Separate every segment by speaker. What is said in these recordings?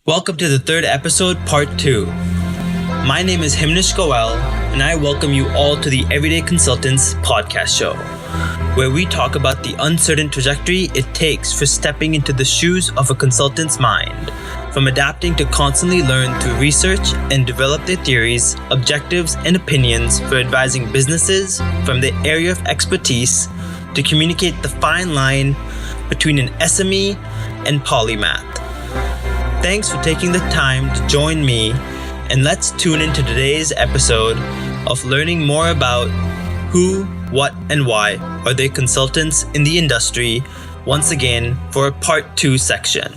Speaker 1: Welcome to the third episode, Part 2. My name is Himnish Goel, and I welcome you all to the Everyday Consultants podcast show, where we talk about the uncertain trajectory it takes for stepping into the shoes of a consultant's mind, from adapting to constantly learn through research and develop their theories, objectives, and opinions for advising businesses from their area of expertise to communicate the fine line between an SME and polymath. Thanks for taking the time to join me, and let's tune into today's episode of learning more about who, what, and why are they consultants in the industry, once again for a Part 2 section.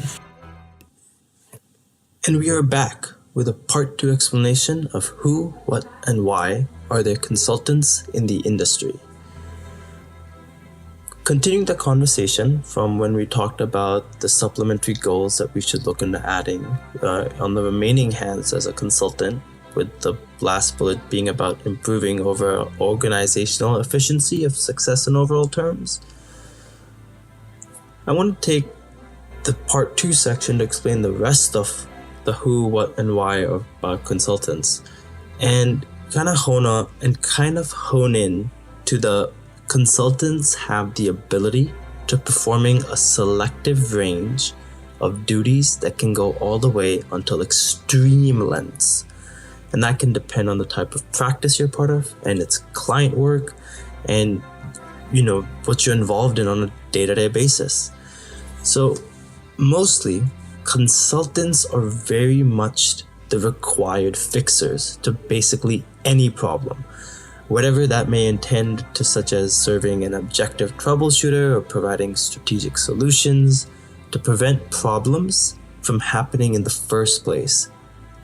Speaker 1: And we are back with a Part 2 explanation of who, what, and why are they consultants in the industry. Continuing the conversation from when we talked about the supplementary goals that we should look into adding on the remaining hands as a consultant, with the last bullet being about improving over organizational efficiency of success in overall terms, I want to take the Part 2 section to explain the rest of the who, what, and why of consultants, and kind of hone in to the consultants have the ability to performing a selective range of duties that can go all the way until extreme lengths. And that can depend on the type of practice you're part of and its client work and, what you're involved in on a day-to-day basis. So mostly, consultants are very much the required fixers to basically any problem, whatever that may intend to, such as serving an objective troubleshooter or providing strategic solutions to prevent problems from happening in the first place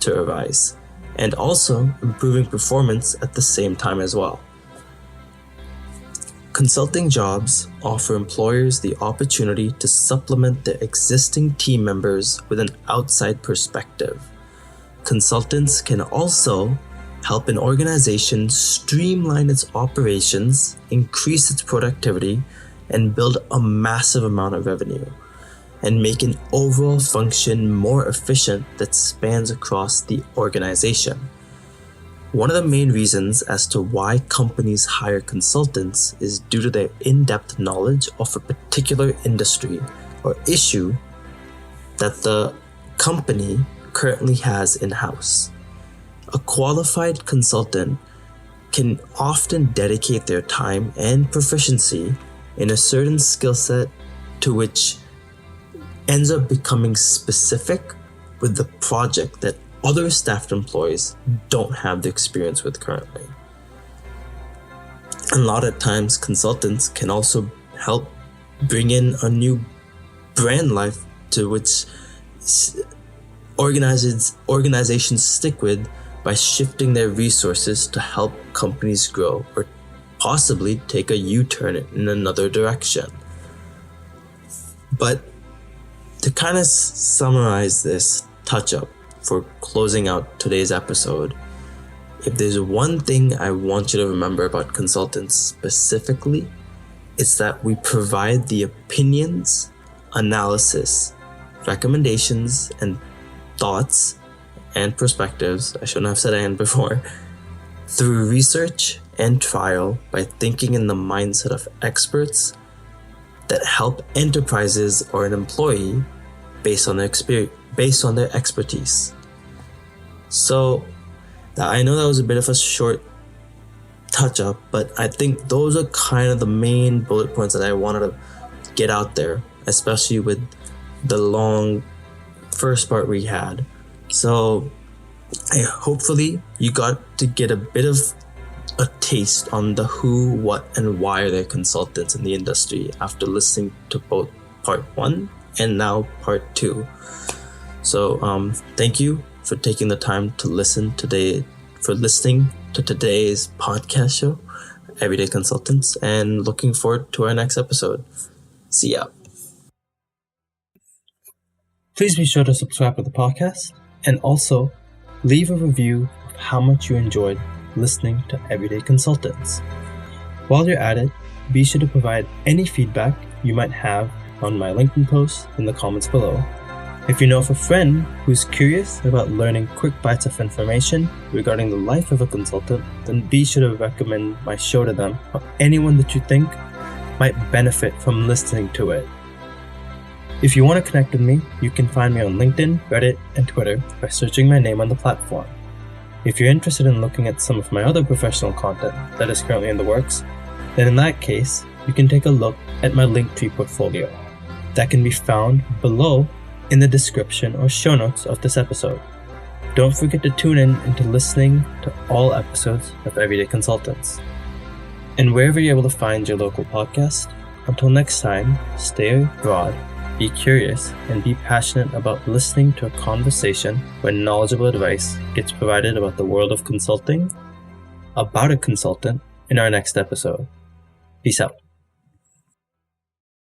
Speaker 1: to arise, and also improving performance at the same time as well. Consulting jobs offer employers the opportunity to supplement their existing team members with an outside perspective. Consultants can also help an organization streamline its operations, increase its productivity, and build a massive amount of revenue, and make an overall function more efficient that spans across the organization. One of the main reasons as to why companies hire consultants is due to their in-depth knowledge of a particular industry or issue that the company currently has in-house. A qualified consultant can often dedicate their time and proficiency in a certain skill set to which ends up becoming specific with the project that other staffed employees don't have the experience with currently. A lot of times, consultants can also help bring in a new brand life to which organizations stick with by shifting their resources to help companies grow or possibly take a U-turn in another direction. But to kind of summarize this touch-up for closing out today's episode, if there's one thing I want you to remember about consultants specifically, it's that we provide the opinions, analysis, recommendations, and thoughts and perspectives, I shouldn't have said and before, through research and trial by thinking in the mindset of experts that help enterprises or an employee based on their expertise. So I know that was a bit of a short touch up, but I think those are kind of the main bullet points that I wanted to get out there, especially with the long first part we had. So hopefully you got to get a bit of a taste on the who, what, and why are they consultants in the industry after listening to both Part 1 and now Part 2. So thank you for taking the time to listening to today's podcast show, Everyday Consultants, and looking forward to our next episode. See ya. Please be sure to subscribe to the podcast and also leave a review of how much you enjoyed listening to Everyday Consultants. While you're at it, be sure to provide any feedback you might have on my LinkedIn post in the comments below. If you know of a friend who's curious about learning quick bites of information regarding the life of a consultant, then be sure to recommend my show to them or anyone that you think might benefit from listening to it. If you want to connect with me, you can find me on LinkedIn, Reddit, and Twitter by searching my name on the platform. If you're interested in looking at some of my other professional content that is currently in the works, then in that case, you can take a look at my Linktree portfolio. That can be found below in the description or show notes of this episode. Don't forget to tune in into listening to all episodes of Everyday Consultants. And wherever you're able to find your local podcast, until next time, stay broad, be curious, and be passionate about listening to a conversation where knowledgeable advice gets provided about the world of consulting, about a consultant, in our next episode. Peace out.